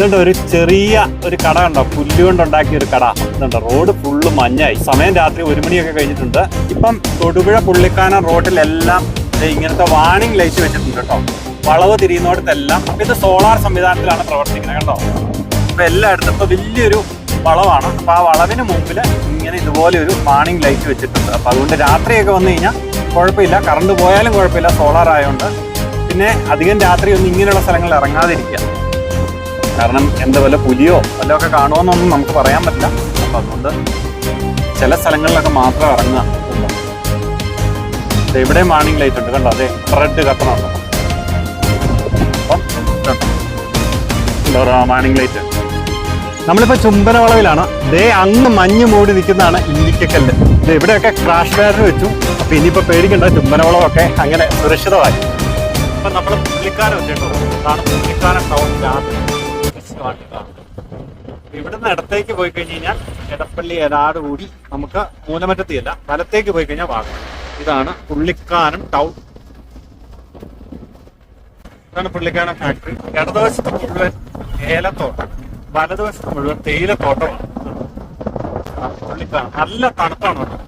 ഇതുണ്ട് ഒരു ചെറിയ ഒരു കട കണ്ടോ, പുല്ലുകൊണ്ടുണ്ടാക്കിയ ഒരു കട. ഇതുണ്ട് റോഡ് ഫുള്ള് മഞ്ഞായി. സമയം രാത്രി 1 മണിയൊക്കെ കഴിഞ്ഞിട്ടുണ്ട്. ഇപ്പം തൊടുപുഴ പുള്ളിക്കാനം റോഡിലെല്ലാം ഇങ്ങനത്തെ വാണിംഗ് ലൈറ്റ് വെച്ചിട്ടുണ്ട് കേട്ടോ. വളവ് തിരിയുന്നിടത്തെല്ലാം. അപ്പൊ ഇത് സോളാർ സംവിധാനത്തിലാണ് പ്രവർത്തിക്കുന്നത് കേട്ടോ. അപ്പൊ എല്ലായിടത്തും ഇപ്പൊ വലിയൊരു വളവാണ്. അപ്പൊ ആ വളവിന് മുമ്പിൽ ഇങ്ങനെ ഇതുപോലെ ഒരു വാണിംഗ് ലൈറ്റ് വെച്ചിട്ടുണ്ട്. അപ്പൊ അതുകൊണ്ട് രാത്രിയൊക്കെ വന്നു കഴിഞ്ഞാൽ കുഴപ്പമില്ല, കറണ്ട് പോയാലും കുഴപ്പമില്ല, സോളാർ ആയതുകൊണ്ട്. പിന്നെ അധികം രാത്രി ഒന്നും ഇങ്ങനെയുള്ള സ്ഥലങ്ങളിൽ ഇറങ്ങാതിരിക്കുക. കാരണം എന്താ വല്ല പുലിയോ വല്ലതൊക്കെ കാണുമെന്നൊന്നും നമുക്ക് പറയാൻ പറ്റില്ല. അപ്പം അതുകൊണ്ട് ചില സ്ഥലങ്ങളിലൊക്കെ മാത്രം ഇറങ്ങുക. ഇവിടെ വാണിംഗ് ലൈറ്റ് ഉണ്ട് കണ്ടോ, അതെ റെഡ് കത്തണുണ്ടോ. അപ്പം എന്താ പറയുക, വാണിംഗ് ലൈറ്റ്. നമ്മളിപ്പോൾ ചുംബന വളവിലാണ്. ദേ അങ്ങ് മഞ്ഞ് മൂടി നിൽക്കുന്നതാണ് ഇല്ലിക്കക്കല്ല്. ഇവിടെയൊക്കെ ക്രാഷ് ബാരിയർ വെച്ചു. അപ്പം ഇനിയിപ്പോൾ പേടിക്കേണ്ട, ചുംബന വളവൊക്കെ അങ്ങനെ സുരക്ഷിതമായി. അപ്പം നമ്മൾ പുള്ളിക്കാനം എത്തിയിട്ടുണ്ട്. അതാണ് പുള്ളിക്കാനം ടൗൺ രാത്രി. ഇവിടുന്ന് ഇടത്തേക്ക് പോയി കഴിഞ്ഞ് കഴിഞ്ഞാൽ എടപ്പള്ളി എടാട് കൂടി നമുക്ക് മൂലമറ്റത്തിയല്ല, വലത്തേക്ക് പോയി കഴിഞ്ഞാൽ വാഗമൺ. ഇതാണ് പുള്ളിക്കാനം ടൗൺ. ഇതാണ് പുള്ളിക്കാനം ഫാക്ടറി. ഇടതുവശത്ത് മുഴുവൻ ഏലത്തോട്ടം, വലതുവശത്ത് മുഴുവൻ തേയിലത്തോട്ടമാണ്. പുള്ളിക്കാനം നല്ല തണുപ്പാണ്.